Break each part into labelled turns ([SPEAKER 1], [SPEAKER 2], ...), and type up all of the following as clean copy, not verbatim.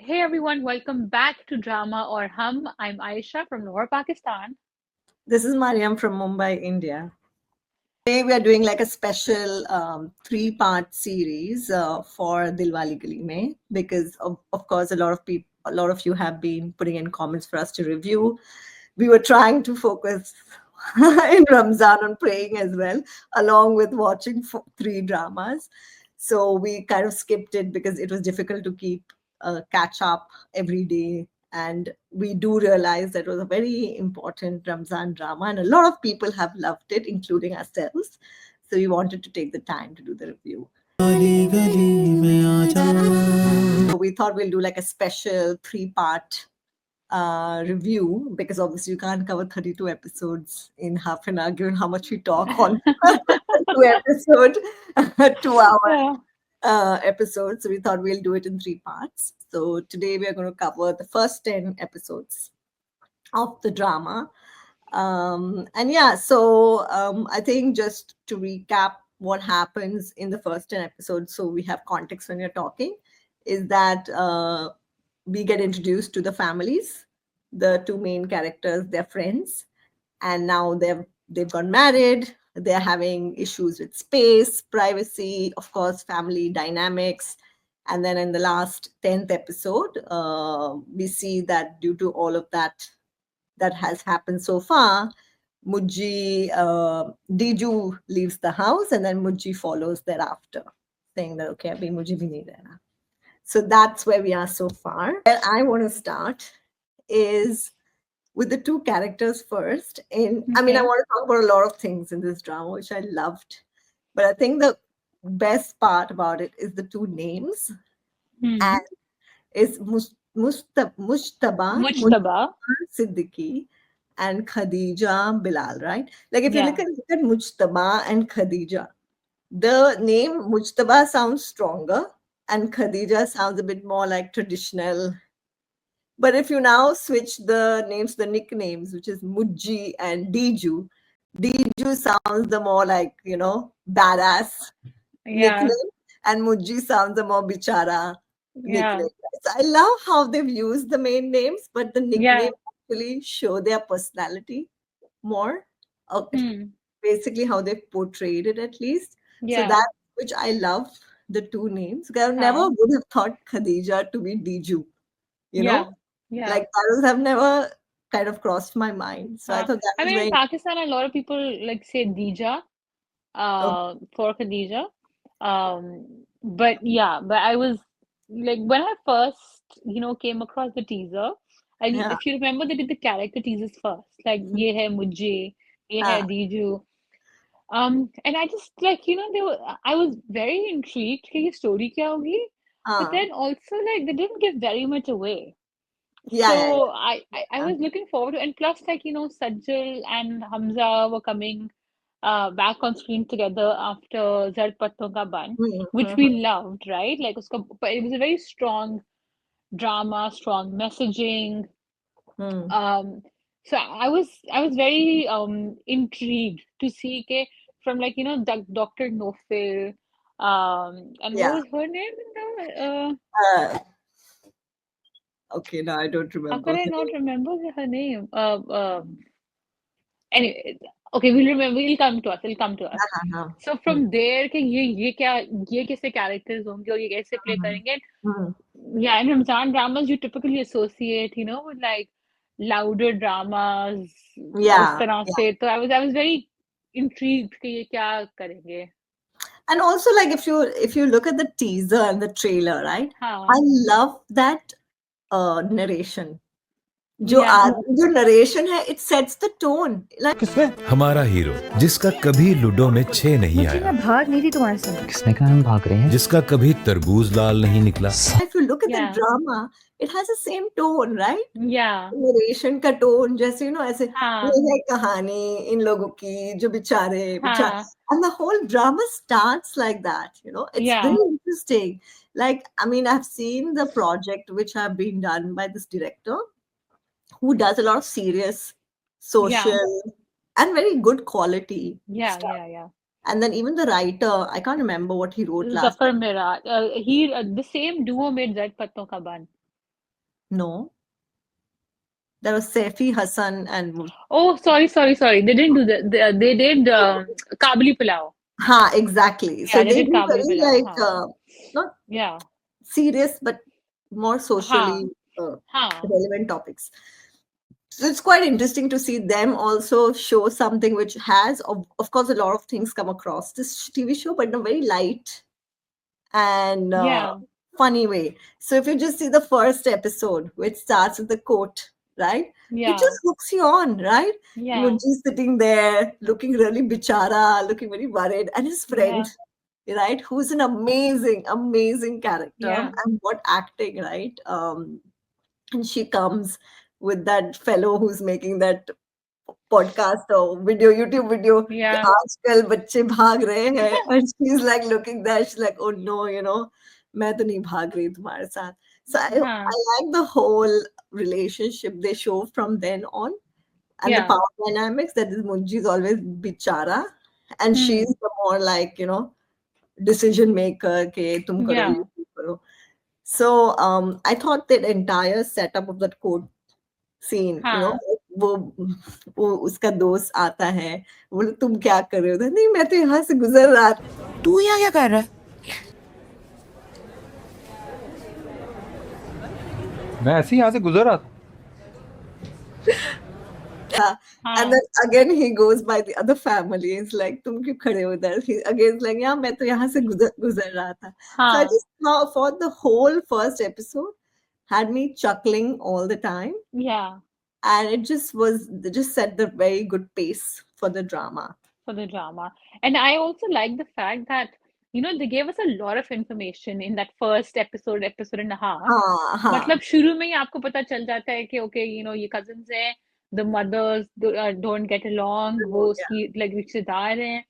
[SPEAKER 1] Hey everyone, welcome back to Drama or Hum. I'm Aisha from Lahore, Pakistan.
[SPEAKER 2] This is Mariam from Mumbai, India. Today we are doing like a special three-part series for Dil Wali Gali Mein because of course a lot of you have been putting in comments for us to review. We were trying to focus in Ramazan on praying as well, along with watching three dramas. So we kind of skipped it because it was difficult to keep catch up every day. And we do realize that it was a very important Ramzan drama, and a lot of people have loved it, including ourselves. So we wanted to take the time to do the review. So we thought we'll do like a special three-part review because obviously you can't cover 32 episodes in half an hour given how much we talk on two episode 2 hour
[SPEAKER 1] Yeah.
[SPEAKER 2] episode. So we thought we'll do it in three parts. So today we are going to cover the first 10 episodes of the drama. And yeah, so I think just to recap what happens in the first 10 episodes, so we have context when you're talking, is that we get introduced to the families, the two main characters, they're friends, and now they've got married. They're having issues with space, privacy, of course, family dynamics. And then in the last 10th episode, we see that due to all of that has happened so far, Diju leaves the house and then Mujji follows thereafter, saying that, okay, abhi Mujji bhi nahi rehna. So that's where we are so far. Where I want to start is with the two characters first. I
[SPEAKER 1] Okay.
[SPEAKER 2] want to talk about a lot of things in this drama, which I loved. But I think the best part about it is the two names.
[SPEAKER 1] Hmm.
[SPEAKER 2] And it's Mushtaba
[SPEAKER 1] Mujtaba.
[SPEAKER 2] Siddiqui and Khadija Bilal, right? Like if you
[SPEAKER 1] Yeah.
[SPEAKER 2] look at Mujtaba and Khadija, the name Mujtaba sounds stronger and Khadija sounds a bit more like traditional. But if you now switch the names, the nicknames, which is Mujji and Diju, Diju sounds the more like, badass
[SPEAKER 1] Yeah.
[SPEAKER 2] nickname, and Mujji sounds the more bichara
[SPEAKER 1] Yeah.
[SPEAKER 2] nickname. So I love how they've used the main names, but the
[SPEAKER 1] Yeah.
[SPEAKER 2] nickname actually show their personality more. Okay,
[SPEAKER 1] Hmm.
[SPEAKER 2] basically how they portrayed it at least. So
[SPEAKER 1] Yeah.
[SPEAKER 2] that which I love the two names. I never
[SPEAKER 1] Huh.
[SPEAKER 2] would have thought Khadija to be Diju, you know,
[SPEAKER 1] Yeah. Yeah.
[SPEAKER 2] like that was have never kind of crossed my mind. So I
[SPEAKER 1] Huh.
[SPEAKER 2] thought that
[SPEAKER 1] I
[SPEAKER 2] was
[SPEAKER 1] mean, in
[SPEAKER 2] very
[SPEAKER 1] Pakistan, a lot of people like say Dija,
[SPEAKER 2] oh,
[SPEAKER 1] for Khadija. But yeah, but I was like when I first, came across the teaser, and
[SPEAKER 2] yeah.
[SPEAKER 1] if you remember, they did the character teasers first, like ye hai mujhe, ye hai
[SPEAKER 2] Ah,
[SPEAKER 1] Diju. And I just like, I was very intrigued कि ये story क्या होगी, but
[SPEAKER 2] ah.
[SPEAKER 1] then also like they didn't give very much away.
[SPEAKER 2] Yeah, yeah,
[SPEAKER 1] So I
[SPEAKER 2] yeah.
[SPEAKER 1] was looking forward to, and plus like, Sajal and Hamza were coming back on screen together after Zard Patton Ka Ban,
[SPEAKER 2] Mhm,
[SPEAKER 1] which we
[SPEAKER 2] mhm,
[SPEAKER 1] loved, right? Like but it was a very strong drama, strong messaging.
[SPEAKER 2] mhm.
[SPEAKER 1] Um, so I was very intrigued to see ke, from like Dr. Nofil, and what
[SPEAKER 2] Yeah.
[SPEAKER 1] was her name in the
[SPEAKER 2] Uh, okay, no, I don't
[SPEAKER 1] how
[SPEAKER 2] remember
[SPEAKER 1] could I
[SPEAKER 2] her
[SPEAKER 1] not
[SPEAKER 2] name.
[SPEAKER 1] remember her name? Anyway, okay, we'll remember. It'll come to us. It'll come to us.
[SPEAKER 2] हाँ, हाँ,
[SPEAKER 1] So
[SPEAKER 2] hmm,
[SPEAKER 1] from there, कि ये कैसे characters होंगे और ये कैसे play
[SPEAKER 2] हुँ,
[SPEAKER 1] करेंगे?
[SPEAKER 2] हुँ.
[SPEAKER 1] Yeah, in Ramzan dramas, you typically associate, with like louder dramas, उस
[SPEAKER 2] Yeah,
[SPEAKER 1] तरह
[SPEAKER 2] yeah.
[SPEAKER 1] से. So I was very intrigued कि ये क्या करेंगे.
[SPEAKER 2] And also, like if you look at the teaser and the trailer, right? I
[SPEAKER 1] हाँ,
[SPEAKER 2] love that narration.
[SPEAKER 1] yeah,
[SPEAKER 2] जो narration है, it sets the tone. Like
[SPEAKER 3] किसने हमारा हीरो जिसका कभी लूडो में 6 नहीं
[SPEAKER 4] मुझे
[SPEAKER 3] आया,
[SPEAKER 4] मैं भाग नहीं रही तुम्हारे संग।
[SPEAKER 5] किसने कहा हम भाग रहे हैं?
[SPEAKER 3] जिसका कभी तरबूज लाल नहीं निकला,
[SPEAKER 2] if you look at the
[SPEAKER 1] yeah,
[SPEAKER 2] drama, it has the same tone, right?
[SPEAKER 1] yeah,
[SPEAKER 2] narration का टोन जैसे ऐसे ये
[SPEAKER 1] हाँ,
[SPEAKER 2] है कहानी इन लोगों की जो बेचारे
[SPEAKER 1] हाँ,
[SPEAKER 2] and the whole drama starts like that, it's
[SPEAKER 1] yeah,
[SPEAKER 2] very interesting. Like, I've seen the project which have been done by this director who does a lot of serious
[SPEAKER 1] yeah,
[SPEAKER 2] social and very good quality
[SPEAKER 1] yeah,
[SPEAKER 2] stuff.
[SPEAKER 1] yeah, yeah.
[SPEAKER 2] And then even the writer, I can't remember what he wrote last
[SPEAKER 1] Zafar
[SPEAKER 2] time.
[SPEAKER 1] Mira, the same duo made Zed Patton Ka Ban.
[SPEAKER 2] No, there was Saifi Hassan and
[SPEAKER 1] Oh, sorry. They didn't do that. They did Kabuli Pulao.
[SPEAKER 2] ha, exactly. So
[SPEAKER 1] Yeah, they
[SPEAKER 2] they
[SPEAKER 1] did
[SPEAKER 2] do
[SPEAKER 1] Kabuli
[SPEAKER 2] very
[SPEAKER 1] Pulao.
[SPEAKER 2] like not
[SPEAKER 1] Yeah.
[SPEAKER 2] serious but more
[SPEAKER 1] Ha.
[SPEAKER 2] socially
[SPEAKER 1] Ha.
[SPEAKER 2] relevant topics. So it's quite interesting to see them also show something which has, of course, a lot of things come across this TV show, but in a very light and
[SPEAKER 1] Yeah.
[SPEAKER 2] funny way. So if you just see the first episode, which starts with the quote, right? It
[SPEAKER 1] Yeah.
[SPEAKER 2] just hooks you on, right?
[SPEAKER 1] Yeah.
[SPEAKER 2] Munji sitting there, looking really bichara, looking very worried, and his friend,
[SPEAKER 1] Yeah.
[SPEAKER 2] right, who's an amazing, amazing character,
[SPEAKER 1] Yeah.
[SPEAKER 2] and what acting, right? And she comes with that fellow who's making that podcast और video YouTube video कि
[SPEAKER 1] Yeah.
[SPEAKER 2] आजकल बच्चे भाग रहे हैं and she's like looking there she's like oh no मैं तो नहीं भाग रही तुम्हारे साथ so I
[SPEAKER 1] Ha.
[SPEAKER 2] like the whole relationship they show from then on and the
[SPEAKER 1] Yeah.
[SPEAKER 2] power dynamics that is Munji is always bichara and she's
[SPEAKER 1] Hmm.
[SPEAKER 2] the more like decision maker के तुम करो ये
[SPEAKER 1] Yeah.
[SPEAKER 2] तुम करो so I thought that entire setup of that code scene
[SPEAKER 1] Ha.
[SPEAKER 2] वो वो उसका दोस्त आता है बोले तुम क्या कर रहे हो नहीं मैं तो यहाँ से गुजर रहा
[SPEAKER 4] तू यहाँ क्या कर रहा है?
[SPEAKER 5] मैं ऐसे ही यहाँ से गुजर रहा था।
[SPEAKER 2] था and
[SPEAKER 1] Ha.
[SPEAKER 2] then again he goes by the other family it's like तुम क्यों खड़े हो उधर he again is like yeah मैं तो यहाँ से गुजर रहा था so I
[SPEAKER 1] Ha.
[SPEAKER 2] just thought the whole first episode had me chuckling all the time
[SPEAKER 1] Yeah.
[SPEAKER 2] and it just set the very good pace for the drama
[SPEAKER 1] For the drama. And I also like the fact that, they gave us a lot of information in that first episode and a half.
[SPEAKER 2] हाँ हाँ
[SPEAKER 1] मतलब शुरू में ही आपको पता चल जाता है कि ओके ये कजिन्स हैं, the mothers don't get along, वो
[SPEAKER 2] yeah
[SPEAKER 1] उसकी लाइक रिश्तेदार हैं,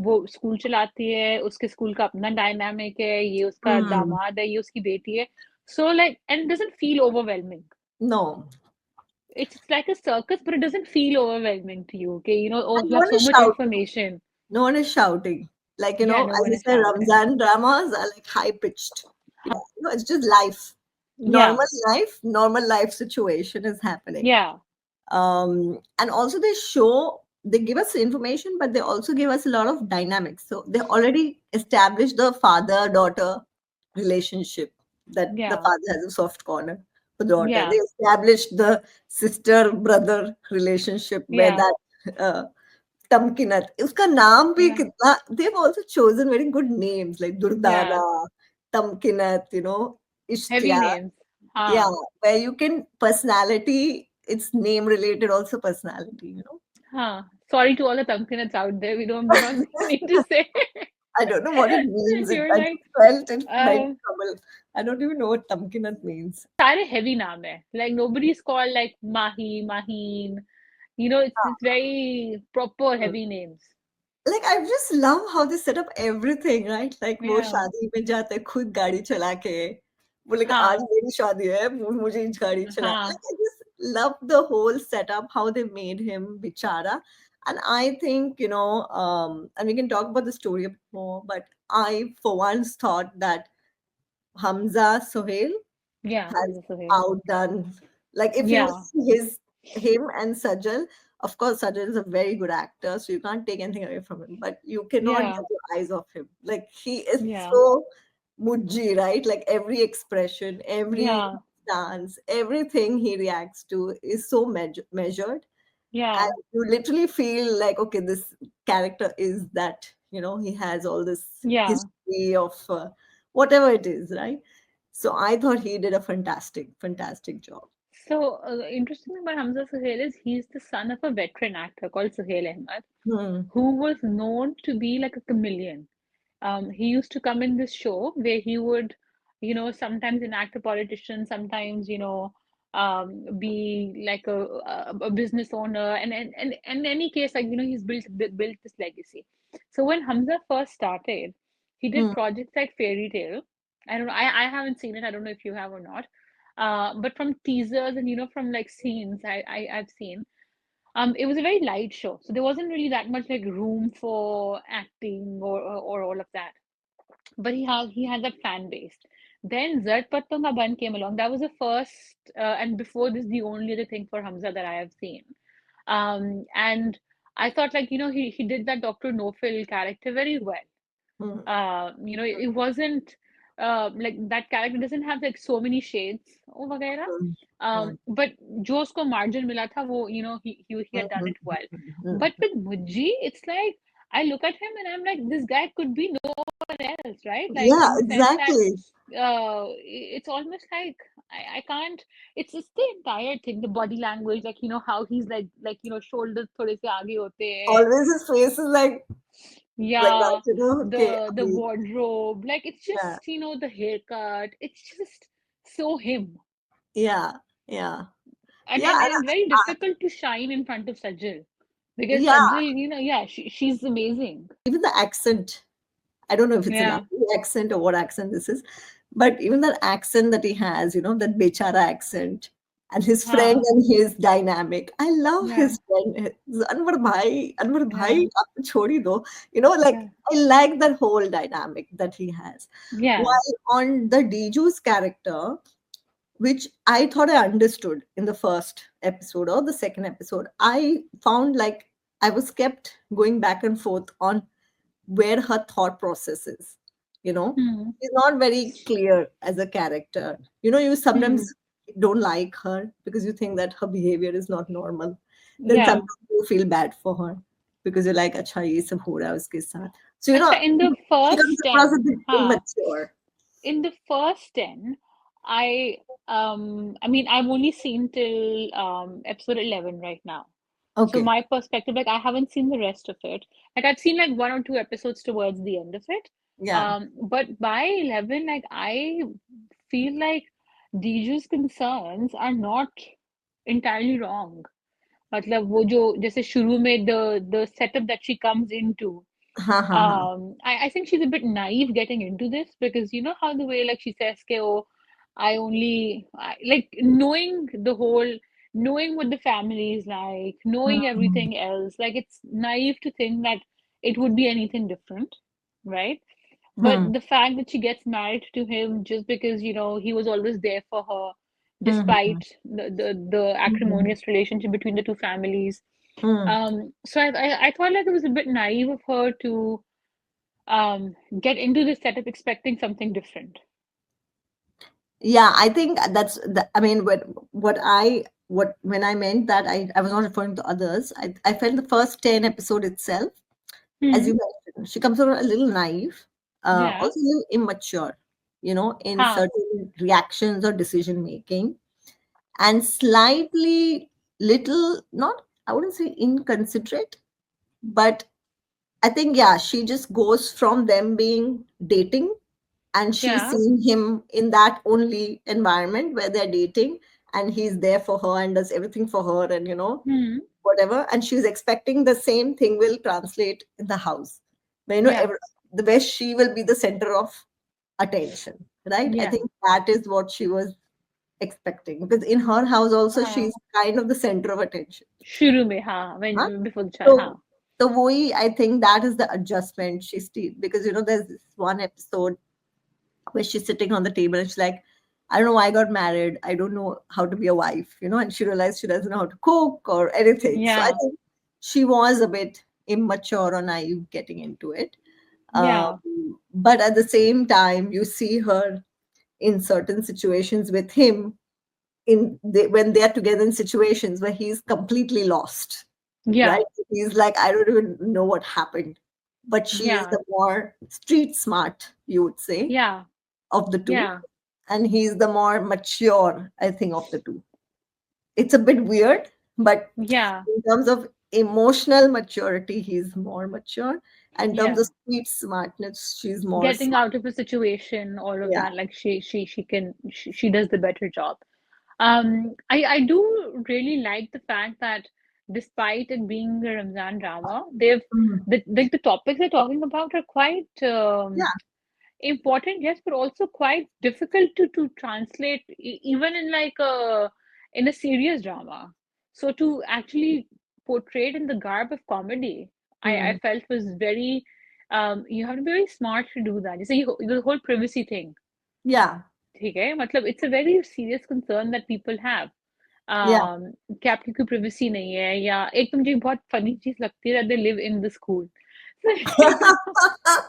[SPEAKER 1] वो स्कूल चलाती है, उसके स्कूल का अपना डायनामिक है, ये उसका
[SPEAKER 2] hmm.
[SPEAKER 1] दामाद है, ये उसकी बेटी है. So like and doesn't feel overwhelming.
[SPEAKER 2] No.
[SPEAKER 1] It's like a circus, but it doesn't feel overwhelming to you. Okay, oh,
[SPEAKER 2] And
[SPEAKER 1] you
[SPEAKER 2] no
[SPEAKER 1] have
[SPEAKER 2] one
[SPEAKER 1] so
[SPEAKER 2] is
[SPEAKER 1] much
[SPEAKER 2] shouting.
[SPEAKER 1] information.
[SPEAKER 2] No one is shouting. Like,
[SPEAKER 1] Yeah, no
[SPEAKER 2] as
[SPEAKER 1] one
[SPEAKER 2] you
[SPEAKER 1] is
[SPEAKER 2] say,
[SPEAKER 1] shouting.
[SPEAKER 2] Ramazan dramas are like high pitched. Yeah. It's just life.
[SPEAKER 1] Yeah,
[SPEAKER 2] Normal life situation is happening.
[SPEAKER 1] yeah,
[SPEAKER 2] And also they give us information, but they also give us a lot of dynamics. So they already established the father-daughter relationship that the
[SPEAKER 1] yeah,
[SPEAKER 2] father has a soft corner for the daughter. They
[SPEAKER 1] yeah,
[SPEAKER 2] established the sister-brother relationship where
[SPEAKER 1] yeah,
[SPEAKER 2] that Tamkinat. उसका नाम भी
[SPEAKER 1] yeah.
[SPEAKER 2] कितना they've also chosen very good names like
[SPEAKER 1] Yeah.
[SPEAKER 2] Durdana, Tamkinat,
[SPEAKER 1] Heavy
[SPEAKER 2] Ishtya.
[SPEAKER 1] names.
[SPEAKER 2] Yeah,
[SPEAKER 1] Huh.
[SPEAKER 2] where you can personality, it's name related also personality.
[SPEAKER 1] Huh. Sorry to all the Tamkinats out there. We don't need to say.
[SPEAKER 2] I don't know what it means.
[SPEAKER 1] You're
[SPEAKER 2] I
[SPEAKER 1] like,
[SPEAKER 2] just felt it might
[SPEAKER 1] uh,
[SPEAKER 2] trouble. I don't even know what Tamkinat means.
[SPEAKER 1] सारे heavy नाम है. Like nobody's called like Mahi, Maheen. It's very proper heavy names.
[SPEAKER 2] Like I just love how they set up everything, right? Like वो
[SPEAKER 1] Yeah.
[SPEAKER 2] शादी में जाते हैं खुद गाड़ी चला के बोलेगा आज
[SPEAKER 1] हाँ,
[SPEAKER 2] मेरी शादी है मुझे गाड़ी चला
[SPEAKER 1] हाँ,
[SPEAKER 2] like I just love the whole setup how they made him bichara and I think and we can talk about the story a bit more but I for once thought that Hamza Sohail
[SPEAKER 1] yeah,
[SPEAKER 2] has
[SPEAKER 1] Hamza Sohail.
[SPEAKER 2] outdone. Like if you
[SPEAKER 1] Yeah,
[SPEAKER 2] see him and Sajal, of course Sajal is a very good actor, so you can't take anything away from him. But you cannot
[SPEAKER 1] yeah,
[SPEAKER 2] get your eyes off him. Like he is
[SPEAKER 1] yeah,
[SPEAKER 2] so mujji, right? Like every expression, every
[SPEAKER 1] yeah,
[SPEAKER 2] dance, everything he reacts to is so measured, and
[SPEAKER 1] yeah,
[SPEAKER 2] you literally feel like okay, this character is that. He has all this
[SPEAKER 1] yeah.
[SPEAKER 2] history of whatever it is, right? So I thought he did a fantastic, fantastic job.
[SPEAKER 1] So, interesting thing about Hamza Sohail is he's the son of a veteran actor called Sohail Ahmed,
[SPEAKER 2] Hmm.
[SPEAKER 1] who was known to be like a chameleon. He used to come in this show where he would, sometimes enact a politician, sometimes, be like a business owner, and in any case, like, he's built this legacy. So when Hamza first started, he did
[SPEAKER 2] Hmm.
[SPEAKER 1] projects like Fairy Tale. I don't know, I haven't seen it. I don't know if you have or not. But from teasers and from like scenes I've seen, it was a very light show, so there wasn't really that much like room for acting or all of that. But he had that fan base. Then Zart Patton Ka Ban came along. That was the first, and before this, the only other thing for Hamza that I have seen. And I thought, like, he did that Dr. No-Fill character very well.
[SPEAKER 2] Hmm.
[SPEAKER 1] It wasn't like that character doesn't have like so many shades or वगैरह.
[SPEAKER 2] Hmm. Hmm.
[SPEAKER 1] But जो उसको margin मिला था वो he had done
[SPEAKER 2] Hmm.
[SPEAKER 1] it well.
[SPEAKER 2] Hmm.
[SPEAKER 1] But with Mujji, it's like I look at him and I'm like, this guy could be no one else, right? Like
[SPEAKER 2] Yeah,
[SPEAKER 1] in the sense that
[SPEAKER 2] exactly.
[SPEAKER 1] it's almost like I can't. It's the entire thing, the body language, like how he's like shoulders थोड़े से आगे होते हैं.
[SPEAKER 2] Always his face is like that,
[SPEAKER 1] Yeah,
[SPEAKER 2] Okay,
[SPEAKER 1] the wardrobe, like it's
[SPEAKER 2] yeah,
[SPEAKER 1] just, the haircut. It's just so him.
[SPEAKER 2] yeah, yeah,
[SPEAKER 1] And
[SPEAKER 2] yeah,
[SPEAKER 1] and,
[SPEAKER 2] and
[SPEAKER 1] and it's very difficult to shine in front of Sajal because
[SPEAKER 2] yeah.
[SPEAKER 1] Sajal, yeah, she's amazing.
[SPEAKER 2] Even the accent. I don't know if it's an
[SPEAKER 1] Yeah,
[SPEAKER 2] Ugly accent or what accent this is, but even that accent that he has, that bechara accent, and his friend
[SPEAKER 1] huh,
[SPEAKER 2] and his dynamic. I love
[SPEAKER 1] yeah,
[SPEAKER 2] his friend. Anwar
[SPEAKER 1] yeah,
[SPEAKER 2] bhai, aap chhodi do. Like
[SPEAKER 1] yeah,
[SPEAKER 2] I like that whole dynamic that he has.
[SPEAKER 1] yeah,
[SPEAKER 2] While on the Diju's character, which I thought I understood in the first episode or the second episode, I found like I was kept going back and forth on where her thought process is.
[SPEAKER 1] hmm,
[SPEAKER 2] She's not very clear as a character. You
[SPEAKER 1] hmm,
[SPEAKER 2] sometimes don't like her because you think that her behavior is not normal. Then
[SPEAKER 1] yeah.
[SPEAKER 2] sometimes you feel bad for her because you're like, "Acha, ye sab ho raha hai uske saath." So
[SPEAKER 1] Acha, in the
[SPEAKER 2] she comes
[SPEAKER 1] first
[SPEAKER 2] across a
[SPEAKER 1] 10,
[SPEAKER 2] bit
[SPEAKER 1] huh?
[SPEAKER 2] immature.
[SPEAKER 1] In the first 10, I I mean I've only seen till episode 11 right now. So
[SPEAKER 2] Okay,
[SPEAKER 1] my perspective, like I haven't seen the rest of it. Like I've seen like one or two episodes towards the end of it.
[SPEAKER 2] yeah.
[SPEAKER 1] But by 11, like I feel like Diju's concerns are not entirely wrong. मतलब वो जो जैसे शुरू में the setup that she comes into,
[SPEAKER 2] Ha ha ha.
[SPEAKER 1] I think she's a bit naive getting into this because you know how the way like she says ke, oh, like knowing the whole, knowing what the family is like, knowing
[SPEAKER 2] Hmm.
[SPEAKER 1] everything else, like it's naive to think that it would be anything different, right? But
[SPEAKER 2] Hmm.
[SPEAKER 1] the fact that she gets married to him just because, he was always there for her,
[SPEAKER 2] Hmm. Hmm.
[SPEAKER 1] despite the
[SPEAKER 2] Hmm.
[SPEAKER 1] acrimonious relationship between the two families.
[SPEAKER 2] Hmm.
[SPEAKER 1] So I thought like it was a bit naive of her to get into this setup expecting something different.
[SPEAKER 2] Yeah, I think that's I mean, what when I meant that, I was not referring to others. I felt the first 10 episode itself, as
[SPEAKER 1] Hmm.
[SPEAKER 2] you mentioned, she comes over a little naive,
[SPEAKER 1] Yeah.
[SPEAKER 2] also a little immature, in
[SPEAKER 1] Huh.
[SPEAKER 2] certain reactions or decision making, and slightly little, not, I wouldn't say inconsiderate, but I think, yeah, she just goes from them being dating, and she's
[SPEAKER 1] Yeah.
[SPEAKER 2] seeing him in that only environment where they're dating, and he's there for her and does everything for her, and
[SPEAKER 1] Hmm.
[SPEAKER 2] whatever, and she's expecting the same thing will translate in the house, where
[SPEAKER 1] Yeah.
[SPEAKER 2] the where she will be the center of attention, right? I
[SPEAKER 1] Yeah.
[SPEAKER 2] think that is what she was expecting, because in her house also
[SPEAKER 1] हाँ.
[SPEAKER 2] she's kind of the center of attention.
[SPEAKER 1] शुरू में हाँ,
[SPEAKER 2] Huh?
[SPEAKER 1] when before the child
[SPEAKER 2] So,
[SPEAKER 1] हाँ.
[SPEAKER 2] I think that is the adjustment she's still, because there's this one episode where she's sitting on the table and she's like, I don't know why I got married. I don't know how to be a wife, and she realized she doesn't know how to cook or anything. So I
[SPEAKER 1] Yeah.
[SPEAKER 2] think she was a bit immature or naive getting into it.
[SPEAKER 1] Yeah.
[SPEAKER 2] But at the same time, you see her in certain situations with him when they are together in situations where he's completely lost,
[SPEAKER 1] Yeah.
[SPEAKER 2] right? He's like, I don't even know what happened. But she is
[SPEAKER 1] Yeah.
[SPEAKER 2] the more street smart, you would say,
[SPEAKER 1] Yeah.
[SPEAKER 2] of the two,
[SPEAKER 1] Yeah.
[SPEAKER 2] and he's the more mature, I think, of the two. It's a bit weird, but
[SPEAKER 1] Yeah.
[SPEAKER 2] in terms of emotional maturity, he's more mature. And in terms
[SPEAKER 1] Yeah.
[SPEAKER 2] of street smartness, she's more
[SPEAKER 1] Getting
[SPEAKER 2] smart.
[SPEAKER 1] out of a situation, all of
[SPEAKER 2] Yeah.
[SPEAKER 1] that, like she does the better job. I do really like the fact that despite it being a Ramzan drama,
[SPEAKER 2] Mhm.
[SPEAKER 1] the topics they're talking about are quite
[SPEAKER 2] Yeah.
[SPEAKER 1] important, yes, but also quite difficult to translate even in like a serious drama. So to actually portray it in the garb of comedy, I
[SPEAKER 2] Mm.
[SPEAKER 1] felt was very you have to be very smart to do that. You see, the whole privacy thing.
[SPEAKER 2] Yeah.
[SPEAKER 1] ठीक है, मतलब it's a very serious concern that people have.
[SPEAKER 2] Yeah.
[SPEAKER 1] कि आपकी कोई privacy नहीं है, या एक तो मुझे बहुत funny चीज लगती है that they live in the school. So,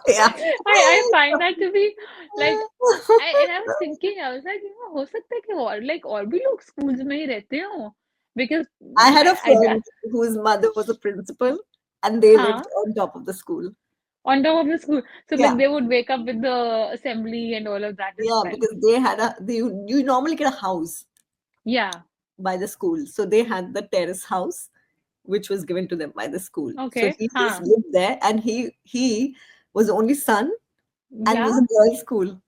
[SPEAKER 2] Yeah.
[SPEAKER 1] I find that to be like, and I was thinking, I was like, हो सकता है कि और like और भी लोग schools में ही रहते हो, because
[SPEAKER 2] I had a
[SPEAKER 1] I
[SPEAKER 2] friend whose mother was a principal and they lived
[SPEAKER 1] हाँ,
[SPEAKER 2] on top of the school.
[SPEAKER 1] on top of the school, so
[SPEAKER 2] Yeah.
[SPEAKER 1] like they would wake up with the assembly and all of that as
[SPEAKER 2] Yeah,
[SPEAKER 1] well.
[SPEAKER 2] because they had you normally get a house
[SPEAKER 1] Yeah.
[SPEAKER 2] by the school. So they had the terrace house, which was given to them by the school. So
[SPEAKER 1] Okay.
[SPEAKER 2] he just
[SPEAKER 1] हाँ.
[SPEAKER 2] lived there, and he was the only son and
[SPEAKER 1] Yeah.
[SPEAKER 2] was a girl's school.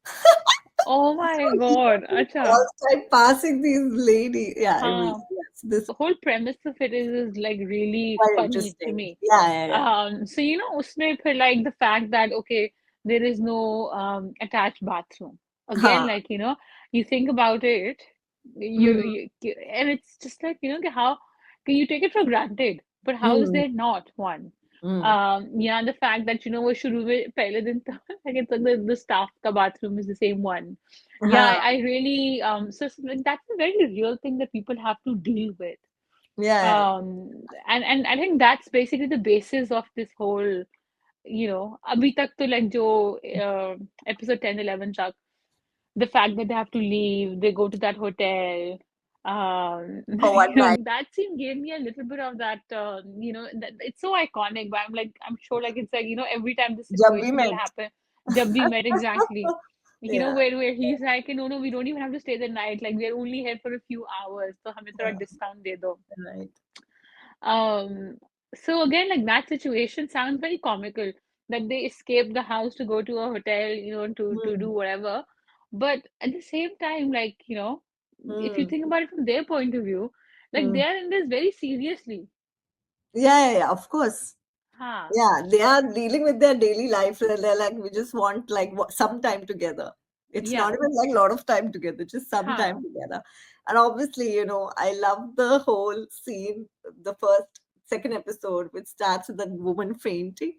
[SPEAKER 1] Oh
[SPEAKER 2] So
[SPEAKER 1] my
[SPEAKER 2] he
[SPEAKER 1] God.
[SPEAKER 2] would
[SPEAKER 1] अच्छा.
[SPEAKER 2] all time passing these lady. Yeah, it was,
[SPEAKER 1] हाँ.
[SPEAKER 2] yes, this
[SPEAKER 1] The whole premise of it is like really
[SPEAKER 2] quite
[SPEAKER 1] funny to
[SPEAKER 2] interesting.
[SPEAKER 1] me.
[SPEAKER 2] Yeah, yeah, yeah.
[SPEAKER 1] So उसमें फिर like the fact that okay, there is no attached bathroom. Again,
[SPEAKER 2] Huh.
[SPEAKER 1] like you think about it,
[SPEAKER 2] Mm,
[SPEAKER 1] and it's just like कि how can you take it for granted, but how is
[SPEAKER 2] mm,
[SPEAKER 1] there not one?
[SPEAKER 2] mm.
[SPEAKER 1] Yeah, the fact that वो शुरू में पहले दिन था like it's like the staff का bathroom is the same one. Yeah,
[SPEAKER 2] Huh.
[SPEAKER 1] I really like that's a very real thing that people have to deal with.
[SPEAKER 2] Yeah, yeah,
[SPEAKER 1] And I think that's basically the basis of this whole, अभी तक तो like जो episode 10, 11 तक, the fact that they have to leave, they go to that hotel.
[SPEAKER 2] for one night.
[SPEAKER 1] That scene gave me a little bit of that, that it's so iconic, but I'm sure like it's like, every time this
[SPEAKER 2] Jab we
[SPEAKER 1] situation will
[SPEAKER 2] met.
[SPEAKER 1] happen, jab we met exactly.
[SPEAKER 2] Yeah,
[SPEAKER 1] Where he's like, no, no, we don't even have to stay the night. Like we're only here for a few hours. So हमें थोड़ा
[SPEAKER 2] yeah,
[SPEAKER 1] discount दे दो.
[SPEAKER 2] right.
[SPEAKER 1] Um, so again, like that situation sounds very comical that they escape the house to go to a hotel, to do
[SPEAKER 2] Mm,
[SPEAKER 1] whatever. But at the same time, like, if you
[SPEAKER 2] mm,
[SPEAKER 1] think about it from their point of view, like they
[SPEAKER 2] mm.
[SPEAKER 1] are in this very seriously.
[SPEAKER 2] Yeah, yeah, yeah, of course.
[SPEAKER 1] Huh.
[SPEAKER 2] Yeah, they are dealing with their daily life and they're like, we just want like some time together. It's not
[SPEAKER 1] Yeah.
[SPEAKER 2] even like a lot of time together, just some time
[SPEAKER 1] Huh.
[SPEAKER 2] together. And obviously, I love the whole scene, the first, second episode, which starts with that woman fainting.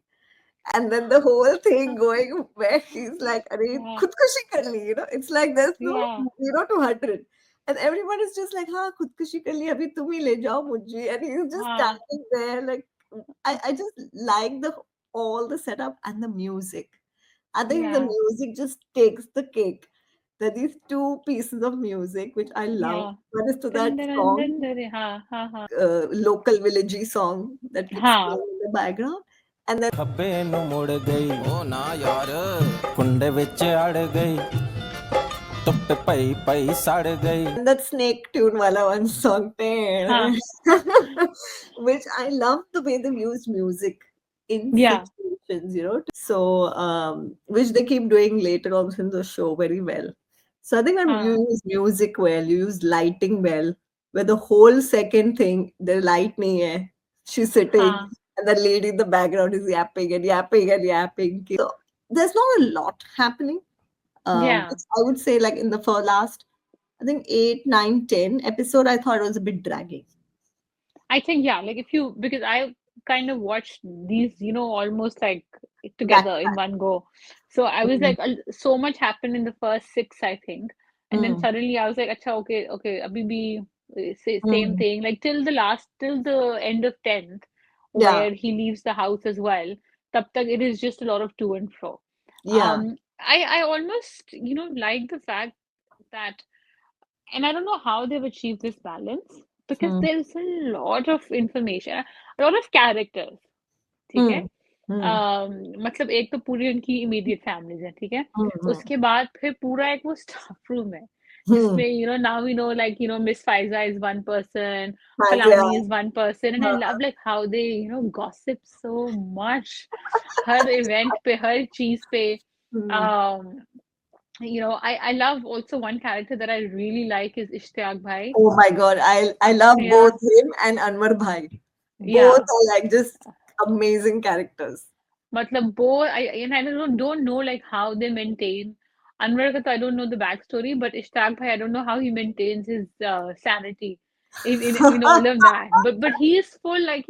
[SPEAKER 2] And then the whole thing going where he's like, Arey,
[SPEAKER 1] Yeah.
[SPEAKER 2] khudkushi kar li, it's like there's no
[SPEAKER 1] Yeah.
[SPEAKER 2] 0 to 100. And everyone is just like, ha, khudkushi kar li, abhi tum hi le jao mujhe. And he's just
[SPEAKER 1] Huh.
[SPEAKER 2] standing there like, I just like the all the setup and the music. I think the
[SPEAKER 1] Yeah.
[SPEAKER 2] music just takes the cake. There are these two pieces of music which I love.
[SPEAKER 1] Yeah.
[SPEAKER 2] One is to
[SPEAKER 1] Dun,
[SPEAKER 2] that
[SPEAKER 1] dun, dun,
[SPEAKER 2] song,
[SPEAKER 1] dun, dun, huh, huh, huh.
[SPEAKER 2] local villagey song that gets
[SPEAKER 1] Huh.
[SPEAKER 2] playing in the background. And then
[SPEAKER 6] ਖੱਬੇ ਨੂੰ ਮੁੜ ਗਈ ਉਹ ਨਾ ਯਾਰ ਕੁੰਡੇ ਵਿੱਚ ਅੜ ਗਈ ਧੁੱਪ ਪਈ ਪਈ ਸੜ ਗਈ
[SPEAKER 2] that snake tune wala one song,
[SPEAKER 1] Huh.
[SPEAKER 2] which I love the way they use music in
[SPEAKER 1] Yeah.
[SPEAKER 2] situations, So, which they keep doing later on in the show very well. So I think when you
[SPEAKER 1] Huh.
[SPEAKER 2] use music well, you use lighting well, where the whole second thing, the light nahi hai, she's sitting,
[SPEAKER 1] Huh.
[SPEAKER 2] and the lady in the background is yapping and yapping and yapping. So there's not a lot happening.
[SPEAKER 1] Yeah.
[SPEAKER 2] I would say like in the last, I think 8, 9, 10 episode, I thought it was a bit dragging.
[SPEAKER 1] I think, yeah, like if you, because I kind of watched these, almost like
[SPEAKER 2] Back.
[SPEAKER 1] together in one go. So I was
[SPEAKER 2] Mm,
[SPEAKER 1] like, so much happened in the first six, I think. And then
[SPEAKER 2] mm,
[SPEAKER 1] suddenly I was like, acha, okay, okay, abhi bhi same
[SPEAKER 2] mm.
[SPEAKER 1] thing. Like till the end of 10th,
[SPEAKER 2] Yeah,
[SPEAKER 1] where he leaves the house as well. Tab tak it is just a lot of to and fro.
[SPEAKER 2] yeah.
[SPEAKER 1] I almost, like the fact that, and I don't know how they've achieved this balance because
[SPEAKER 2] Mm,
[SPEAKER 1] there's a lot of information, a lot of characters, ठीक है?
[SPEAKER 2] mm, mm,
[SPEAKER 1] मतलब एक तो पूरी उनकी immediate families है, ठीक है?
[SPEAKER 2] mm,
[SPEAKER 1] उसके बाद फिर पूरा एक वो स्टाफ रूम है
[SPEAKER 2] mm.
[SPEAKER 1] जिसमें now we know like Miss Faiza is one person,
[SPEAKER 2] Fazia.
[SPEAKER 1] Falani is one person, and I love like how they gossip so much her event पे हर चीज पे.
[SPEAKER 2] Mm.
[SPEAKER 1] um I love also one character that I really like is Ishtiyaq Bhai.
[SPEAKER 2] Oh my God, I love both
[SPEAKER 1] Yeah,
[SPEAKER 2] him and Anwar Bhai. Both
[SPEAKER 1] yeah.
[SPEAKER 2] are like just amazing characters.
[SPEAKER 1] मतलब both I don't know like how they maintain. Anwar ka to I don't know the backstory, but Ishtiyaq Bhai I don't know how he maintains his sanity in all of that. But he is full like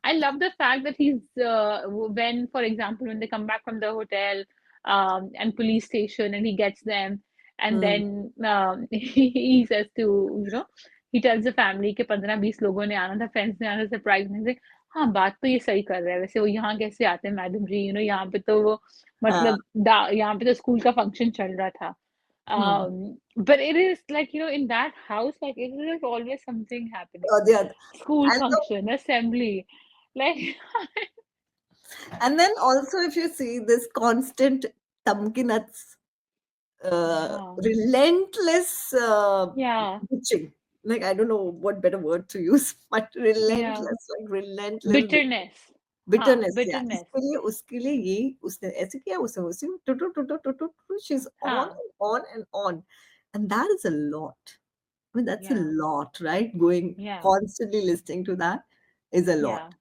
[SPEAKER 1] I love the fact that he's when for example when they come back from the hotel and police station and he gets them And then he says to, he tells the family कि 15-20 लोगों ने आना था, friends ने आना, surprise में से। हाँ, बात तो ये सही कर रहा है वैसे, वो यहाँ कैसे आते हैं मैडम जी, यहाँ पे तो वो
[SPEAKER 2] हाँ,
[SPEAKER 1] मतलब यहाँ पे तो स्कूल का फंक्शन चल रहा था।
[SPEAKER 2] hmm.
[SPEAKER 1] But it is like, in that house, like it is always something happening.
[SPEAKER 2] Or the other.
[SPEAKER 1] School
[SPEAKER 2] And
[SPEAKER 1] function, assembly, like
[SPEAKER 2] and then also if you see this constant Tamki nuts,
[SPEAKER 1] yeah,
[SPEAKER 2] relentless
[SPEAKER 1] yeah,
[SPEAKER 2] bitching. Like I don't know what better word to use, but
[SPEAKER 1] yeah,
[SPEAKER 2] relentless
[SPEAKER 1] bitterness,
[SPEAKER 2] bitterness. Yeah,
[SPEAKER 1] bitterness,
[SPEAKER 2] उसके लिए ये उसने ऐसे किया, उसने उसे टुटु टुटु टुटु टुटु. She's on
[SPEAKER 1] huh,
[SPEAKER 2] and on and on, and that is a lot. I mean, that's a
[SPEAKER 1] yeah,
[SPEAKER 2] lot, right? Going
[SPEAKER 1] yeah,
[SPEAKER 2] constantly listening to that is a lot.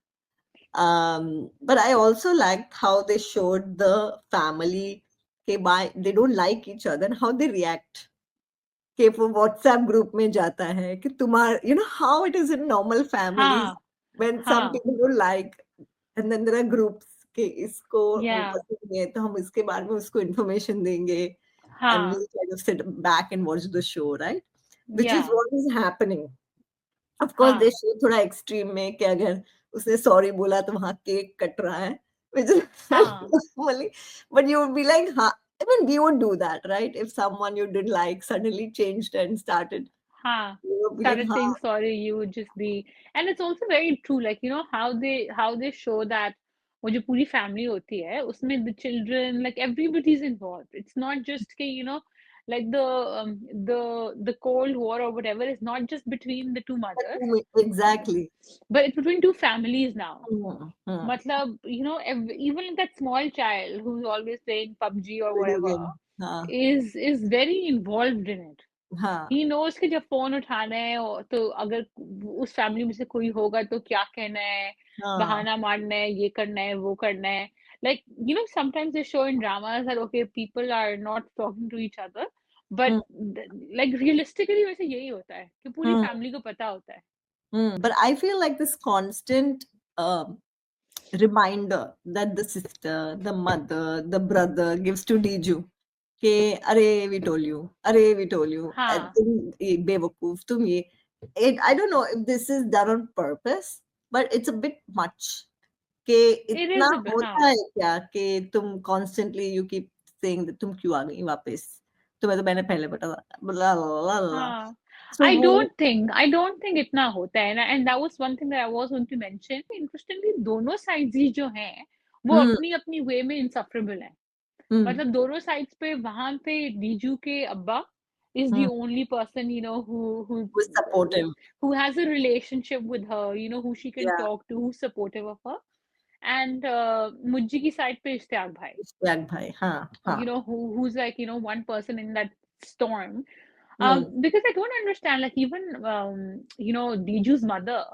[SPEAKER 1] yeah,
[SPEAKER 2] But I also liked how they showed the family. Okay, by they don't like each other and how they react. कि वो WhatsApp group में जाता है कि तुम्हारा how it is in normal families
[SPEAKER 1] huh,
[SPEAKER 2] when some
[SPEAKER 1] huh,
[SPEAKER 2] people don't like and then there are groups कि इसको वो
[SPEAKER 1] yeah,
[SPEAKER 2] पसंद नहीं है तो हम इसके बारे में उसको information देंगे and
[SPEAKER 1] huh,
[SPEAKER 2] we'll kind of sit back and watch the show, right? Which is
[SPEAKER 1] yeah,
[SPEAKER 2] what is happening. Of course
[SPEAKER 1] huh,
[SPEAKER 2] they show थोड़ा extreme में कि अगर उसने sorry बोला तो वहाँ केक कट रहा है, which is
[SPEAKER 1] huh,
[SPEAKER 2] normally, but you would be like, हाँ, I mean, we would do that, right? If someone you didn't like suddenly changed and started,
[SPEAKER 1] huh.
[SPEAKER 2] you would be like,
[SPEAKER 1] Started saying
[SPEAKER 2] हाँ,
[SPEAKER 1] sorry, you would just be, and it's also very true, like how they show that वो जो पूरी family होती है उसमें the children, like everybody's involved. It's not just कि like the Cold War or whatever is not just between the two mothers,
[SPEAKER 2] exactly.
[SPEAKER 1] but it's between two families now.
[SPEAKER 2] Hmm, hmm.
[SPEAKER 1] Matlab, even that small child who's always playing PUBG or
[SPEAKER 2] Video
[SPEAKER 1] whatever
[SPEAKER 2] game. हाँ,
[SPEAKER 1] is very involved in it.
[SPEAKER 2] हाँ,
[SPEAKER 1] He knows कि जब phone उठाना है तो अगर उस family में से कोई होगा तो क्या कहना है,
[SPEAKER 2] हाँ,
[SPEAKER 1] बहाना मारना है, ये करना है, वो करना है. Like, sometimes they show in dramas that okay, people are not talking to each other, but
[SPEAKER 2] hmm,
[SPEAKER 1] like realistically वैसे यही होता है कि पूरी
[SPEAKER 2] hmm,
[SPEAKER 1] फैमिली को पता होता है.
[SPEAKER 2] But I feel like this constant reminder that the sister, the mother, the brother gives to Diju. कि अरे we told you, अरे we told you,
[SPEAKER 1] हाँ,
[SPEAKER 2] तुम ये बेवकूफ, तुम ये. I don't know if this is done on purpose, but it's a bit much. कि
[SPEAKER 1] it
[SPEAKER 2] इतना
[SPEAKER 1] is a bit,
[SPEAKER 2] होता
[SPEAKER 1] हाँ,
[SPEAKER 2] है क्या कि तुम constantly you keep saying that तुम क्यों आ गई वापस, तुम्हें तो मैंने पहले बता blah, blah, blah, blah.
[SPEAKER 1] हाँ.
[SPEAKER 2] So वो
[SPEAKER 1] I don't think इतना होता है ना, and that was one thing that I was going to mention. Interestingly, दोनों sides ही जो हैं वो
[SPEAKER 2] हम्म
[SPEAKER 1] अपनी अपनी वे में insufferable हैं.
[SPEAKER 2] हम्म
[SPEAKER 1] मतलब दोनों साइड्स पे वहां पे डीजू के अब्बा is the
[SPEAKER 2] hmm
[SPEAKER 1] only person
[SPEAKER 2] was supportive.
[SPEAKER 1] who has a relationship with her, who she can
[SPEAKER 2] Yeah,
[SPEAKER 1] talk to, who's supportive of her. And मुज्जी की साइड पे इश्तियाक भाई,
[SPEAKER 2] इश्तियाक भाई, हाँ हाँ.
[SPEAKER 1] who's like one person in that storm.
[SPEAKER 2] Hmm
[SPEAKER 1] Because I don't understand, like even Diju's mother,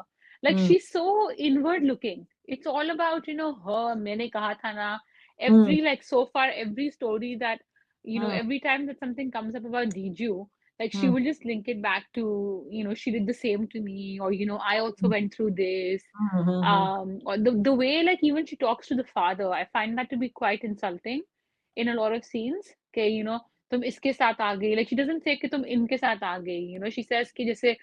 [SPEAKER 1] like
[SPEAKER 2] hmm
[SPEAKER 1] she's so inward looking. It's all about her. मैंने कहा था ना.
[SPEAKER 2] हम्म
[SPEAKER 1] Every, like, so far every story that
[SPEAKER 2] hmm
[SPEAKER 1] every time that something comes up about Diju, like she
[SPEAKER 2] hmm
[SPEAKER 1] will just link it back to she did the same to me, or I also went through this.
[SPEAKER 2] Hmm
[SPEAKER 1] Or the way, like, even she talks to the father, I find that to be quite insulting in a lot of scenes. Okay, तुम इसके साथ आ गई, like she doesn't say कि तुम इनके साथ आ गई, she says कि जैसे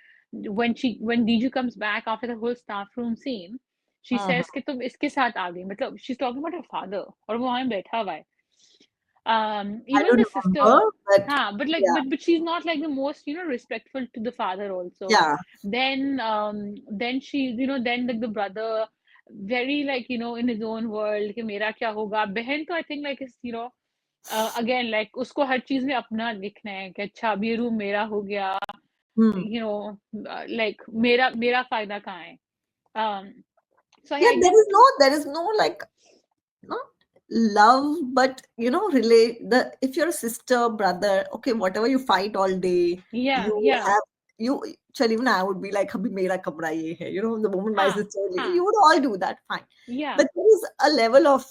[SPEAKER 1] when Diju comes back after the whole staff room scene, she
[SPEAKER 2] hmm
[SPEAKER 1] says कि तुम इसके साथ आ गई, मतलब she's talking about her father और वो वहां बैठा हुआ है.
[SPEAKER 2] I
[SPEAKER 1] Even
[SPEAKER 2] don't
[SPEAKER 1] the sister,
[SPEAKER 2] remember, but
[SPEAKER 1] but like
[SPEAKER 2] yeah,
[SPEAKER 1] but she's not like the most respectful to the father also.
[SPEAKER 2] yeah.
[SPEAKER 1] Then she, then like the brother, very like in his own world कि मेरा क्या होगा. बहन तो I think like is again, like उसको हर चीज में अपना दिखना है कि अच्छा अब ये रूम मेरा हो गया,
[SPEAKER 2] Hmm.
[SPEAKER 1] like मेरा फायदा कहाँ है. um so
[SPEAKER 2] Yeah,
[SPEAKER 1] I guess
[SPEAKER 2] there is no like not love, but relate the if you're a sister, brother, okay, whatever you fight all day,
[SPEAKER 1] yeah,
[SPEAKER 2] you
[SPEAKER 1] yeah,
[SPEAKER 2] have you chal even I would be like abhi mera kamra ye hai, the moment my
[SPEAKER 1] हाँ,
[SPEAKER 2] sister will leave,
[SPEAKER 1] हाँ,
[SPEAKER 2] you would all do that, fine.
[SPEAKER 1] yeah,
[SPEAKER 2] But there is a level of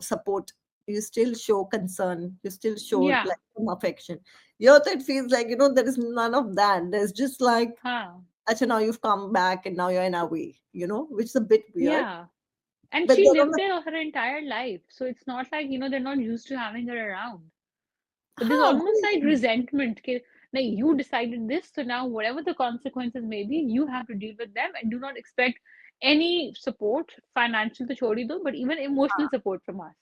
[SPEAKER 2] support. You still show concern, you still show
[SPEAKER 1] yeah,
[SPEAKER 2] like some affection. Here it feels like there is none of that. There's just like,
[SPEAKER 1] हाँ,
[SPEAKER 2] Acha, now you've come back and now you're in our way, which is a bit weird.
[SPEAKER 1] yeah. And
[SPEAKER 2] But
[SPEAKER 1] she
[SPEAKER 2] then on
[SPEAKER 1] lived
[SPEAKER 2] the
[SPEAKER 1] there her entire life, so it's not like they're not used to having her around. But there's
[SPEAKER 2] Huh,
[SPEAKER 1] almost like resentment. Like you decided this, so now whatever the consequences may be, you have to deal with them and do not expect any support, financial to chori do, but even emotional support from us.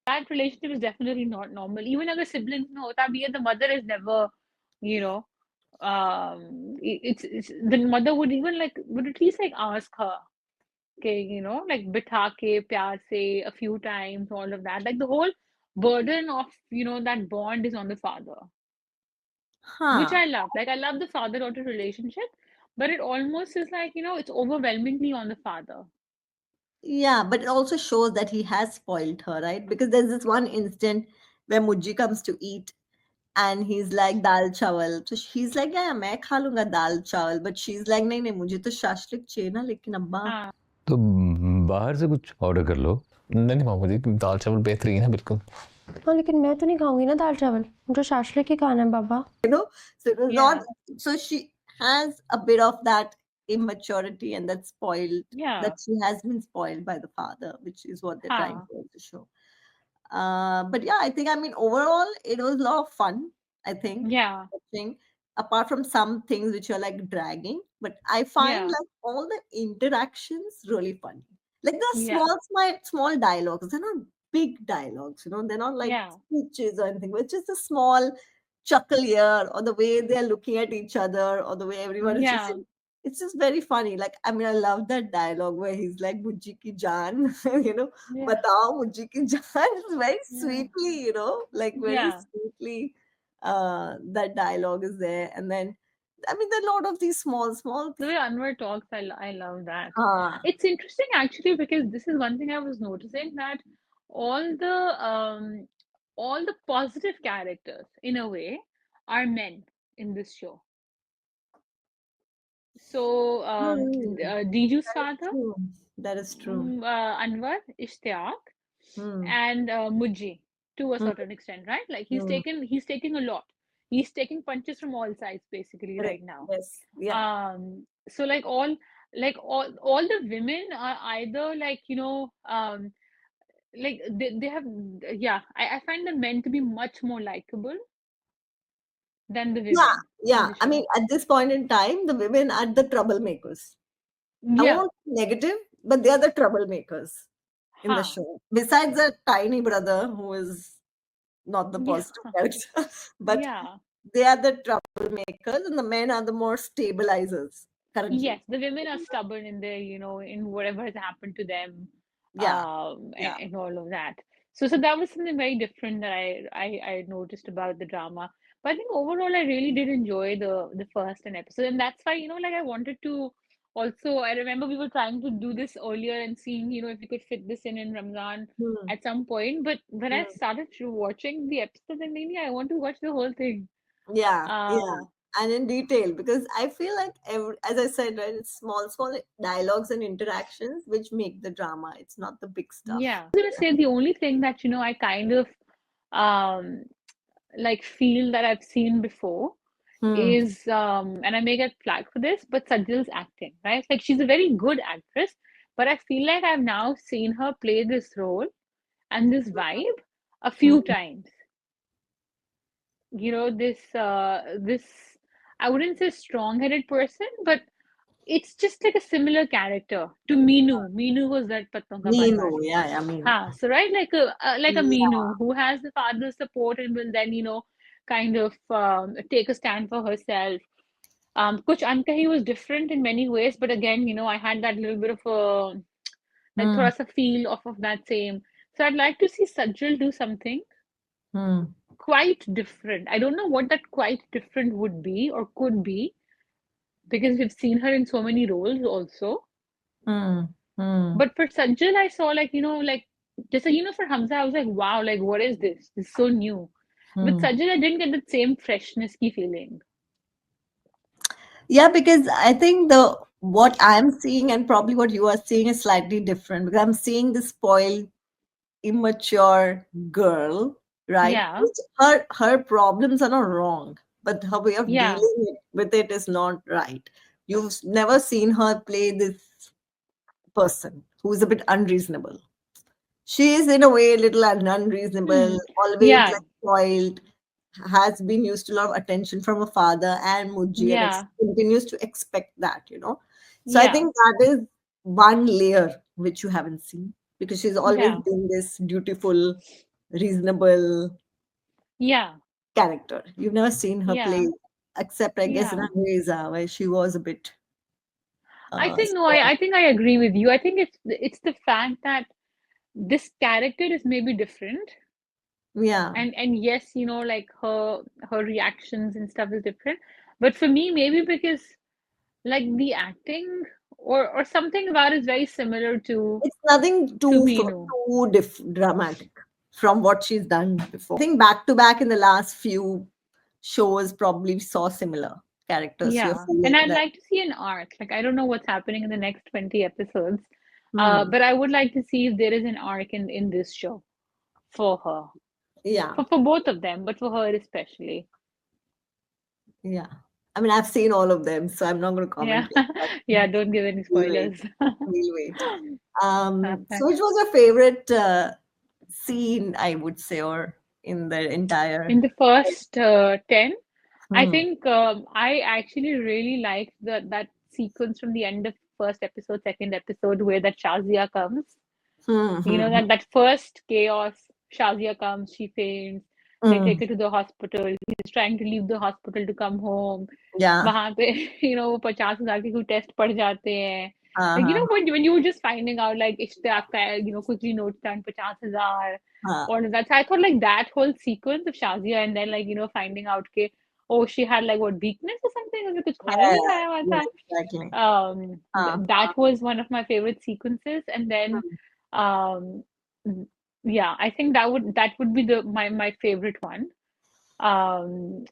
[SPEAKER 1] That relationship is definitely not normal. Even if the siblings know, hota bhi hai, the mother is never, you know, it's the mother would even like would at least like ask her, okay, like bitha ke pyar se a few times, all of that. Like the whole burden of that bond is on the father, which
[SPEAKER 2] huh.
[SPEAKER 1] I love. Like I love the father-daughter relationship, but it almost is like it's overwhelmingly on the father.
[SPEAKER 2] Yeah, but it also shows that he has spoiled her, right? Because there's this one instant where Mujji comes to eat and he's like dal chawal. So he's like, yeah, मैं खा लूंगा dal chawal. But she's like, नहीं नहीं मुझे तो शाश्लिक चाहिए ना, लेकिन अब्बा
[SPEAKER 1] हाँ
[SPEAKER 3] तो बाहर से कुछ ऑर्डर कर लो।
[SPEAKER 6] नहीं नहीं मामू जी, दाल चावल बेहतरीन है बिल्कुल।
[SPEAKER 7] हाँ लेकिन मैं तो नहीं खाऊंगी ना दाल चावल, मुझे शाशलिक ही खाना है बाबा।
[SPEAKER 2] so it was not.
[SPEAKER 1] yeah
[SPEAKER 2] So she has a bit of that immaturity and that spoiled,
[SPEAKER 1] yeah
[SPEAKER 2] that she has been spoiled by the father, which is what they're trying
[SPEAKER 1] हाँ
[SPEAKER 2] to also show. But yeah, I think, I mean, overall, it was a lot of fun, I think,
[SPEAKER 1] yeah
[SPEAKER 2] watching, apart from some things which are like dragging. But I find
[SPEAKER 1] yeah
[SPEAKER 2] like all the interactions really funny. Like the
[SPEAKER 1] yeah
[SPEAKER 2] small dialogues. They're not big dialogues, they're not like
[SPEAKER 1] yeah
[SPEAKER 2] speeches or anything, but it's just a small chuckle here, or the way they're looking at each other, or the way everyone is just,
[SPEAKER 1] yeah
[SPEAKER 2] it's just very funny. Like, I mean, I love that dialogue where he's like, Bujji ki jaan,
[SPEAKER 1] yeah
[SPEAKER 2] Batao Mujhi ki jaan. It's very
[SPEAKER 1] yeah
[SPEAKER 2] sweetly, like very
[SPEAKER 1] yeah
[SPEAKER 2] sweetly, that dialogue is there. And then, I mean, there are a lot of these small
[SPEAKER 1] the way Anwar talks, I love that.
[SPEAKER 2] uh,
[SPEAKER 1] It's interesting actually because this is one thing I was noticing that all the um all the positive characters in a way are men in this show. So Diju's
[SPEAKER 2] that is
[SPEAKER 1] father,
[SPEAKER 2] true. That is true.
[SPEAKER 1] Anwar, Ishtiyaq,
[SPEAKER 2] Hmm.
[SPEAKER 1] and Mujji to a
[SPEAKER 2] Hmm.
[SPEAKER 1] certain extent, right? Like
[SPEAKER 2] Hmm.
[SPEAKER 1] he's taking a lot. He's taking punches from all sides basically
[SPEAKER 2] Correct.
[SPEAKER 1] right now.
[SPEAKER 2] Yes. Yeah.
[SPEAKER 1] So like all the women are either like like they have yeah, I find the men to be much more likable than the
[SPEAKER 2] Yeah.
[SPEAKER 1] women in
[SPEAKER 2] Yeah.
[SPEAKER 1] the
[SPEAKER 2] I mean,
[SPEAKER 1] show.
[SPEAKER 2] at this point in time, the women are the troublemakers. I
[SPEAKER 1] Yeah,
[SPEAKER 2] won't say negative, but they are the troublemakers in the
[SPEAKER 1] huh.
[SPEAKER 2] show. Besides the tiny brother, who is not the
[SPEAKER 1] Yeah,
[SPEAKER 2] positive character, but
[SPEAKER 1] yeah.
[SPEAKER 2] they are the troublemakers, and the men are the more stabilizers currently.
[SPEAKER 1] Yes, the women are stubborn in their, in whatever has happened to them,
[SPEAKER 2] Yeah, yeah.
[SPEAKER 1] and all of that. So that was something very different that I noticed about the drama. But I think overall, I really did enjoy the first 10 episode, and that's why, like I wanted to also. I remember we were trying to do this earlier and seeing, if we could fit this in Ramzan
[SPEAKER 2] Hmm,
[SPEAKER 1] at some point. But when I
[SPEAKER 2] hmm.
[SPEAKER 1] started watching the episode, then maybe I want to watch the whole thing.
[SPEAKER 2] Yeah, yeah.
[SPEAKER 1] Uh,
[SPEAKER 2] And in detail, because I feel like, as I said, right, it's small dialogues and interactions which make the drama. It's not the big stuff.
[SPEAKER 1] Yeah. I was gonna say the only thing that, I kind of um like feel that I've seen before
[SPEAKER 2] Hmm,
[SPEAKER 1] is and I may get flagged for this, but Sajal's acting, right? Like she's a very good actress, but I feel like I've now seen her play this role and this vibe a few
[SPEAKER 2] hmm.
[SPEAKER 1] times. This I wouldn't say strong-headed person, but it's just like a similar character to Meenu. Meenu was that Patton Ka
[SPEAKER 2] Meenu,
[SPEAKER 1] Parivar.
[SPEAKER 2] yeah, yeah, Meenu.
[SPEAKER 1] So right, like a
[SPEAKER 2] Yeah.
[SPEAKER 1] Meenu who has the father's support and will then kind of take a stand for herself. Kuch Ankahi was different in many ways, but again, I had that little bit of a like
[SPEAKER 2] Hmm,
[SPEAKER 1] thoda sa feel of that same. So I'd like to see Sajal do something
[SPEAKER 2] hmm,
[SPEAKER 1] quite different. I don't know what that quite different would be or could be because we've seen her in so many roles also.
[SPEAKER 2] hmm, hmm,
[SPEAKER 1] But for Sajal, I saw like just for Hamza, I was like, wow, like what is this? This is so new. With
[SPEAKER 2] hmm.
[SPEAKER 1] Sajal, I didn't get the same freshness ki feeling.
[SPEAKER 2] Yeah, because I think the what I'm seeing and probably what you are seeing is slightly different, because I'm seeing this spoiled, immature girl, right?
[SPEAKER 1] Yeah,
[SPEAKER 2] Which her problems are not wrong, but her way of
[SPEAKER 1] yeah,
[SPEAKER 2] dealing with it is not right. You've never seen her play this person who is a bit unreasonable. She is in a way a little unreasonable, always
[SPEAKER 1] yeah,
[SPEAKER 2] like spoiled. has been used to a lot of attention from her father and Mujji, and
[SPEAKER 1] Yeah,
[SPEAKER 2] continues to expect that, you know. So I
[SPEAKER 1] yeah,
[SPEAKER 2] think that is one layer which you haven't seen, because she's always
[SPEAKER 1] yeah,
[SPEAKER 2] been this dutiful, reasonable
[SPEAKER 1] yeah,
[SPEAKER 2] character. You've never seen her play,
[SPEAKER 1] yeah,
[SPEAKER 2] except I guess in
[SPEAKER 1] yeah.
[SPEAKER 2] Angreza, where she was a bit
[SPEAKER 1] I think no,
[SPEAKER 2] strong.
[SPEAKER 1] I think I agree with you. I think it's the fact that this character is maybe different,
[SPEAKER 2] Yeah.
[SPEAKER 1] and yes, like her reactions and stuff is different. But for me, maybe because like the acting or something about it is very similar
[SPEAKER 2] It's nothing
[SPEAKER 1] to
[SPEAKER 2] too
[SPEAKER 1] Meenu.
[SPEAKER 2] dramatic from what she's done before. I think back to back in the last few shows probably saw similar characters. So you're
[SPEAKER 1] Yeah, and
[SPEAKER 2] feeling
[SPEAKER 1] I'd
[SPEAKER 2] that.
[SPEAKER 1] like to see an arc. Like I don't know what's happening in the next 20 episodes,
[SPEAKER 2] Hmm.
[SPEAKER 1] but I would like to see if there is an arc in this show for her,
[SPEAKER 2] Yeah,
[SPEAKER 1] for both of them, but for her especially.
[SPEAKER 2] yeah. I mean, I've seen all of them, so I'm not going to
[SPEAKER 1] Yeah,
[SPEAKER 2] comment yet. But
[SPEAKER 1] yeah. Don't give any
[SPEAKER 2] we'll wait.
[SPEAKER 1] spoilers.
[SPEAKER 2] We'll wait. So
[SPEAKER 1] Perfect.
[SPEAKER 2] which was your favorite scene, I would say, or in the
[SPEAKER 1] In
[SPEAKER 2] entire?
[SPEAKER 1] the first 10, I
[SPEAKER 2] Hmm.
[SPEAKER 1] think I actually really liked that sequence from the end of first episode, second episode, where that Shazia comes.
[SPEAKER 2] Hmm.
[SPEAKER 1] You know,
[SPEAKER 2] Hmm.
[SPEAKER 1] that first chaos, Shazia comes, she faints, they
[SPEAKER 2] Hmm.
[SPEAKER 1] take her to the hospital. He's trying to leave the hospital to come home.
[SPEAKER 2] Yeah.
[SPEAKER 1] वहां पे वो 50,000 के कोई test पड़ जाते हैं. Like,
[SPEAKER 2] Uh-huh.
[SPEAKER 1] when you were just finding out, like, Ishtiyaq का, quickly notes down 50,000,
[SPEAKER 2] Uh,
[SPEAKER 1] all of that. So I thought, like, that whole sequence of Shazia and then, like, finding out के, oh, she had, like, what, weakness or something? उसने कुछ खाना
[SPEAKER 2] yeah.
[SPEAKER 1] नहीं खाया हुआ
[SPEAKER 2] Yes,
[SPEAKER 1] था.
[SPEAKER 2] exactly.
[SPEAKER 1] That was one of my favorite sequences. And then, um, yeah, I think that would be my favorite one. Um,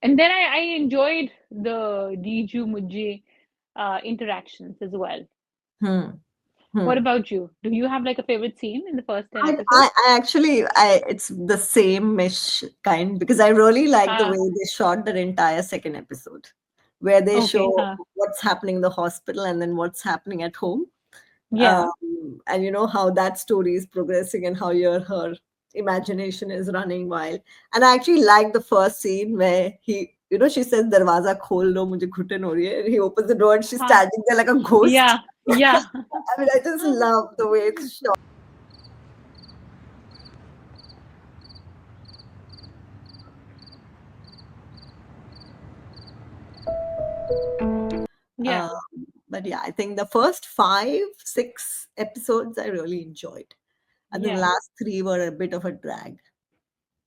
[SPEAKER 1] and then I enjoyed the Diju Mujji interactions as well.
[SPEAKER 2] Hmm.
[SPEAKER 1] What
[SPEAKER 2] Hmm.
[SPEAKER 1] about you? Do you have like a favorite scene in the first 10 episodes?
[SPEAKER 2] I actually, it's the same mesh kind, because I really like the way
[SPEAKER 1] Ah,
[SPEAKER 2] they shot that entire second episode, where they
[SPEAKER 1] okay,
[SPEAKER 2] show
[SPEAKER 1] huh.
[SPEAKER 2] what's happening in the hospital and then what's happening at home.
[SPEAKER 1] Yeah,
[SPEAKER 2] And you know how that story is progressing and how her imagination is running wild. And I actually like the first scene where she says, Darwaza khol lo, mujhe ghutan ho rahi hai. And he opens the door and she's
[SPEAKER 1] huh.
[SPEAKER 2] standing there like a ghost.
[SPEAKER 1] Yeah, yeah.
[SPEAKER 2] I mean, I just love the way it's shot.
[SPEAKER 1] Yeah,
[SPEAKER 2] Um, but yeah, I think the first 5, 6 episodes I really enjoyed. And then the
[SPEAKER 1] yeah,
[SPEAKER 2] last three were a bit of a drag.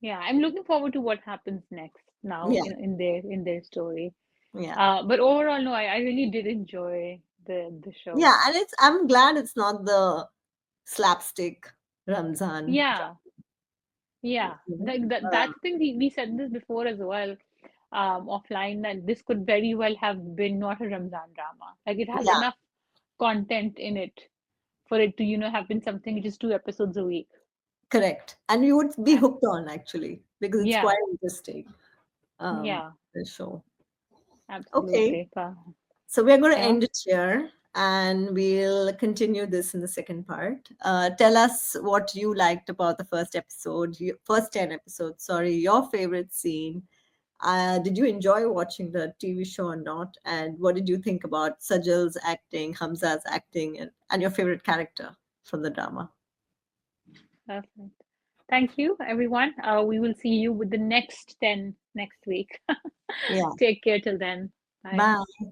[SPEAKER 1] yeah. I'm looking forward to what happens next now
[SPEAKER 2] Yeah,
[SPEAKER 1] in their story.
[SPEAKER 2] yeah.
[SPEAKER 1] But overall, no, I really did enjoy the show.
[SPEAKER 2] Yeah, and I'm glad it's not the slapstick Ramzan.
[SPEAKER 1] Yeah, yeah.
[SPEAKER 2] You know?
[SPEAKER 1] That's the thing we said this before as well, offline, that this could very well have been not a Ramzan drama. Like it has
[SPEAKER 2] Yeah,
[SPEAKER 1] enough content in it for it to, have been something which is 2 episodes a week.
[SPEAKER 2] correct. And you would be
[SPEAKER 1] Uh,
[SPEAKER 2] hooked on, actually, because it's
[SPEAKER 1] Yeah,
[SPEAKER 2] quite interesting,
[SPEAKER 1] yeah,
[SPEAKER 2] the show. Okay,
[SPEAKER 1] absolutely.
[SPEAKER 2] so we're going to
[SPEAKER 1] Yeah.
[SPEAKER 2] end it here, and we'll continue this in the second part. Tell us what you liked about the first episode, first 10 episodes, sorry, your favorite scene. Did you enjoy watching the TV show or not? And what did you think about Sajal's acting, Hamza's acting, and your favorite character from the drama?
[SPEAKER 1] Perfect. Thank you, everyone. We will see you with the next 10 next week.
[SPEAKER 2] Yeah,
[SPEAKER 1] Take care till then. Bye.
[SPEAKER 2] bye.